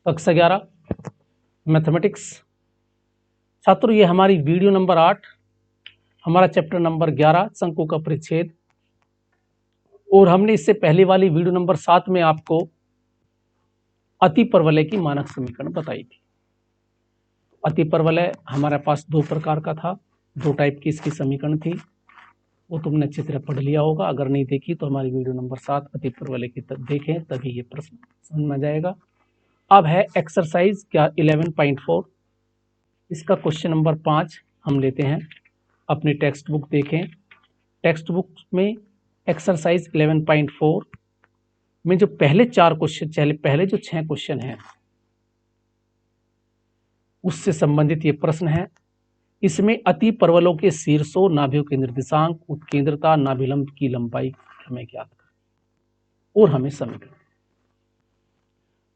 कक्षा 11 मैथमेटिक्स। छात्रों, ये हमारी वीडियो नंबर 8, हमारा चैप्टर नंबर 11 शंकु का परिच्छेद। और हमने इससे पहले वाली वीडियो नंबर 7 में आपको अतिपरवलय की मानक समीकरण बताई थी। अतिपरवलय हमारे पास दो प्रकार का था, दो टाइप की इसकी समीकरण थी, वो तुमने अच्छी तरह पढ़ लिया होगा। अगर नहीं देखी तो हमारी वीडियो नंबर 7 अतिपरवलय की देखें, तभी ये प्रश्न समझ में आ जाएगा। अब है एक्सरसाइज क्या 11.4, इसका क्वेश्चन नंबर 5 हम लेते हैं। अपनी टेक्स्ट बुक देखें। टेक्स्ट बुक में एक्सरसाइज 11.4 में जो पहले 4 क्वेश्चन, पहले जो 6 क्वेश्चन हैं उससे संबंधित ये प्रश्न है। इसमें अति परवलों के शीर्षों, नाभियों के निर्देशांक, उत्केंद्रता, नाभिलंब की लंबाई हमें ज्ञात करें और हमें समीकरण।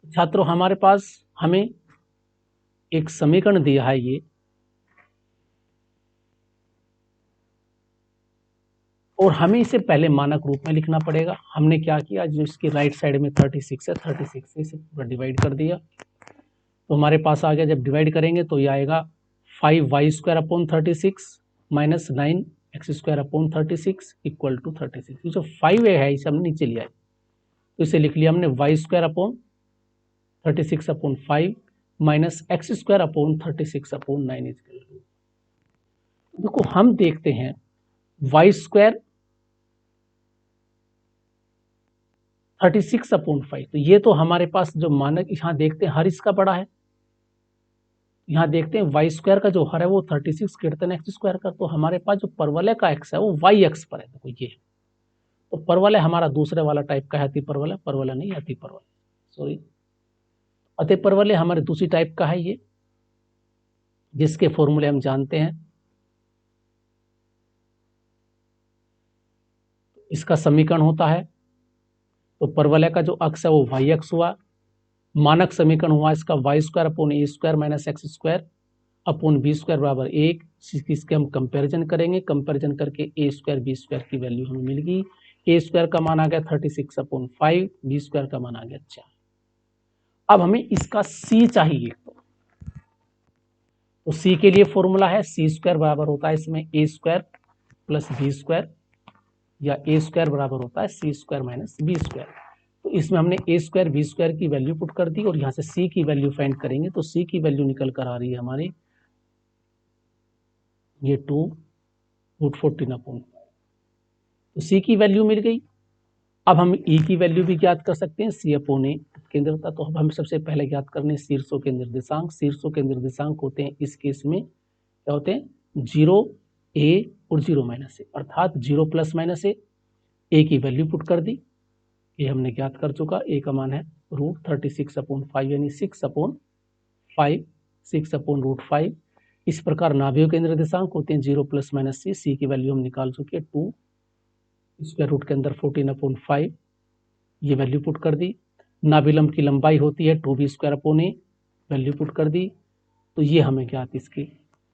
छात्रों, हमारे पास हमें एक समीकरण दिया है ये, और हमें इसे पहले मानक रूप में लिखना पड़ेगा। हमने क्या किया, जो इसकी राइट साइड में 36 है, 36 से इसे पूरा डिवाइड कर दिया। तो हमारे पास आ गया, जब डिवाइड करेंगे तो ये आएगा 5y² minus 9x² equal to 36। ये जो 5 है इसे हमने नीचे लिया है, तो इसे लिख लिया हमने y²/36/5 minus x²/36/9 equal to. देखो हम देखते हैं y² 36/5, तो ये तो हमारे पास जो मानक यहाँ देखते हैं हर इसका बड़ा है। यहाँ देखते हैं y² का जो हर है वो 36 कीर्तन x² का, तो हमारे पास जो परवलय का x है वो y अक्ष पर है। देखो ये, तो परवलय हमारा दूसरे वाला टाइप का है, अति परवलय, परवलय नहीं अति परवलय, सॉरी। अति परवलय हमारे दूसरी टाइप का है ये, जिसके फॉर्मूले हम जानते हैं। इसका समीकरण होता है, तो परवलय का जो अक्ष है वो y अक्ष हुआ, मानक समीकरण हुआ इसका y² माइनस x² बराबर 1। इसके हम कंपैरिजन करेंगे, कंपैरिजन करके a² b² की वैल्यू हमें मिल गई। a² का मान आ गया 36/5, b² का मान आ गया 4। अब हमें इसका c चाहिए, तो c के लिए फॉर्मूला है c² बराबर होता है इसमें a² प्लस b², या a² बराबर होता है c² माइनस b²। तो इसमें हमने a² b² की वैल्यू पुट कर दी, और यहाँ से c की वैल्यू फाइंड करेंगे, तो c की वैल्यू निकल कर आ रही है हमारी ये 2√14/5। तो c की वैल्यू मिल गई। अब हम e की वैल्यू भी ज्ञात कर सकते हैं, c/a केंद्रता। तो अब हम सबसे पहले ज्ञात करने शीर्षों के निर्देशांक। शीर्षों के निर्देशांक होते हैं इस केस में क्या होते हैं, 0, a और 0 माइनस a, अर्थात 0 प्लस माइनस a। a की वैल्यू पुट कर दी, ये हमने ज्ञात कर चुका। a का मान है √36/5 यानी 6/5, 6/√5। इस प्रकार नाभियों के निर्देशांक होते हैं 0 प्लस माइनस c। c की वैल्यू हम निकाल चुके, 2 स्क्वायर रूट के अंदर 14/5, ये वैल्यू पुट कर दी। नाभिलंब की लंबाई होती है 2b²/a, वैल्यू पुट कर दी। तो ये हमें ज्ञात इसके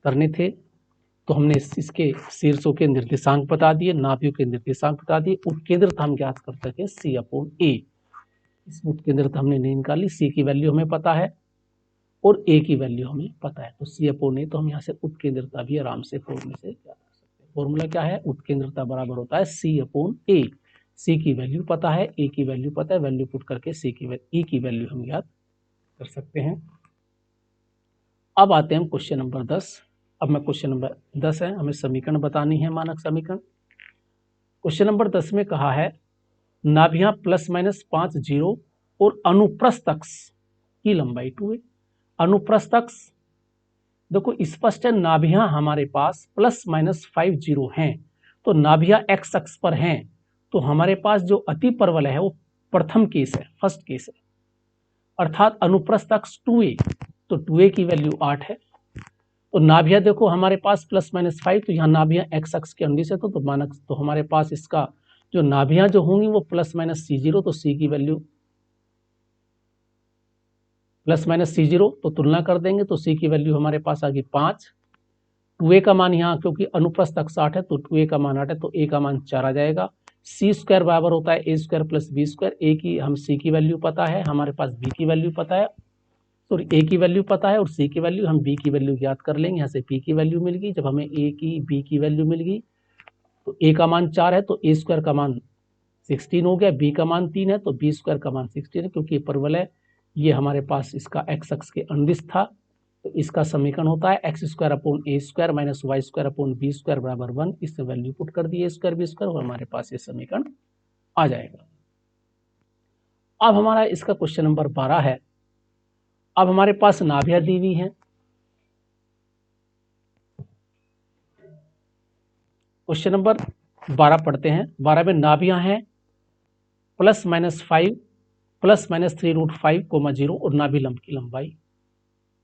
करने थे, तो हमने इसके शीर्षों के निर्देशांक बता दिए, नाभियों के निर्देशांक बता दिए। उत्केंद्रता हम ज्ञात कर सके c/a। इसमें उत्केंद्रता हमने नहीं निकाली, c की वैल्यू हमें पता है और a की वैल्यू हमें पता है, तो c/a। तो हम यहाँ से उत्केंद्रता भी आराम से फॉर्मूले से ज्ञात कर सकते हैं। फॉर्मूला क्या है, उत्केंद्रता बराबर होता है c/a। c की वैल्यू पता है, a की वैल्यू पता है, वैल्यू पुट करके e की वैल्यू हम ज्ञात कर सकते हैं। अब आते हैं हम क्वेश्चन नंबर 10। अब मैं क्वेश्चन नंबर 10 है, हमें समीकरण बतानी है, मानक समीकरण। क्वेश्चन नंबर 10 में कहा है नाभियां ±5 0 और अनुप्रस्थ अक्ष की लंबाई 2 है। अनुप्रस्थ अक्ष देखो स्पष्ट है, नाभियां हमारे पास ±5 0 हैं, तो नाभियां x अक्ष पर हैं, तो हमारे पास जो अति परवलय है वो प्रथम केस है, फर्स्ट केस है, अर्थात अनुप्रस्थ अक्ष 2a, तो 2a की वैल्यू 8 है। तो नाभियां देखो हमारे पास ±5, तो यहाँ नाभियां x अक्ष के अंदर से तो मानक, तो हमारे पास इसका जो नाभियां जो होंगी वो ±c0, तो c की वैल्यू ±c0, तो तुलना कर देंगे तो c की वैल्यू हमारे पास आ गई 5। 2a का मान यहाँ क्योंकि अनुप्रस्थ अक्ष 8 है, तो 2a का मान 8 है, तो a का मान 4 आ जाएगा। c² बराबर होता है a² प्लस b²। a की हम c की वैल्यू पता है, हमारे पास b की वैल्यू पता है, सॉरी ए की वैल्यू पता है और सी की वैल्यू, हम बी की वैल्यू याद कर लेंगे। यहाँ से पी की वैल्यू मिल गई, जब हमें ए की बी की वैल्यू मिल गई तो ए का मान 4 है तो ए स्क्वायर का मान 16 हो गया, बी का मान 3 है तो बी स्क्वायर का मान 16 है, क्योंकि ये परवल है, ये हमारे पास इसका एक्स अक्ष के अनुदिश था, तो इसका समीकरण होता है x square upon a square minus y square upon b square बराबर 1। इससे वैल्यू पुट कर दी ए स्क्वायर बी स्क्वायर और हमारे पास ये समीकरण आ जाएगा। अब हमारा इसका क्वेश्चन नंबर 12 है। अब हमारे पास नाभियां दी हुई हैं। क्वेश्चन नंबर 12 पढ़ते हैं। 12 में नाभियां हैं +-5 +-3√5, 0 और नाभि लंब की लंबाई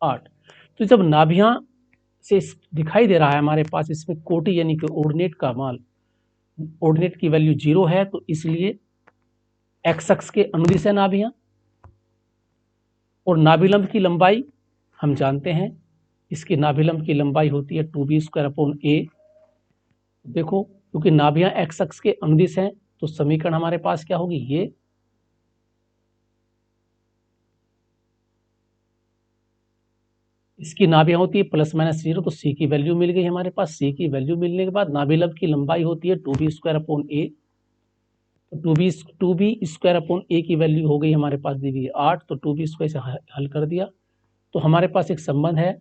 8। तो जब नाभियां से दिखाई दे रहा है हमारे पास इसमें कोटि यानी कि ऑर्डिनेट का मान, ऑर्डिनेट की वैल्यू 0 है, तो इसलिए एक्स अक्ष के अनुदिश है नाभियां, और नाभिलंब की लंबाई हम जानते हैं, इसकी नाभिलंब की लंबाई होती है 2b² a। देखो क्योंकि नाभियां एक्स अक्ष के अनुदिश हैं तो समीकरण हमारे पास क्या होगी, ये इसकी नाभियां होती है +-0, तो सी की वैल्यू मिल गई हमारे पास। सी की वैल्यू मिलने के बाद नाभिलंब की लंबाई होती है 2b² a, तो 2b² a की वैल्यू हो गई हमारे पास दी हुई 8, तो 2b² से हल कर दिया तो हमारे पास एक संबंध है,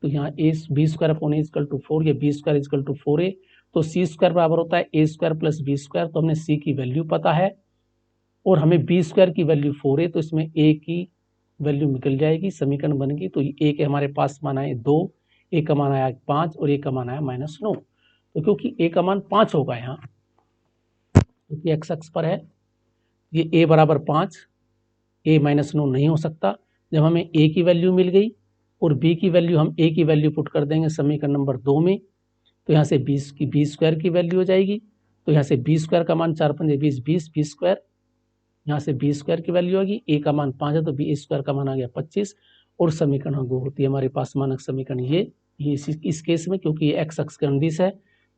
तो यहाँ b² a 4, या b² 4a, तो c² बराबर होता है a² + b²। तो हमने c की वैल्यू पता है और हमें b² की वैल्यू 4a, तो इसमें a की वैल्यू निकल जाएगी, समीकरण बन गई। तो a के हमारे पास मान आए 2, a का मान आया 5 और a का मान आया -9। तो क्योंकि a का मान 5 होगा यहाँ, क्योंकि एक्स अक्ष पर है, ये a बराबर 5, a -9 नहीं हो सकता। जब हमें a की वैल्यू मिल गई और b की वैल्यू, हम a की वैल्यू पुट कर देंगे समीकरण नंबर 2 में, तो यहाँ से b² की वैल्यू हो जाएगी। तो यहाँ से b² का मान 4 × 5 = 20, b², यहाँ से b² की वैल्यू होगी, a का मान 5 है तो b² का मान आ गया 25, और समीकरण वो होती है हमारे पास मानक समीकरण ये इस केस में, क्योंकि ये एक्स अक्ष के अनुदिश है,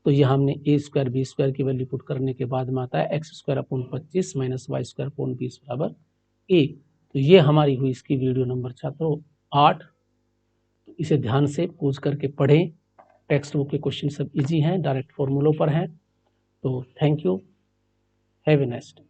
तो यहाँ हमने a² b² की वैल्यू पुट करने के बाद में आता है x² upon 25 minus y² upon 20 बराबर a। तो ये हमारी हुई इसकी वीडियो नंबर छात्रों 8। तो इसे ध्यान से पूछ करके पढ़ें, टेक्स्ट बुक के क्वेश्चन सब इजी हैं, डायरेक्ट फॉर्मूलों पर हैं। तो thank you, have a nice day.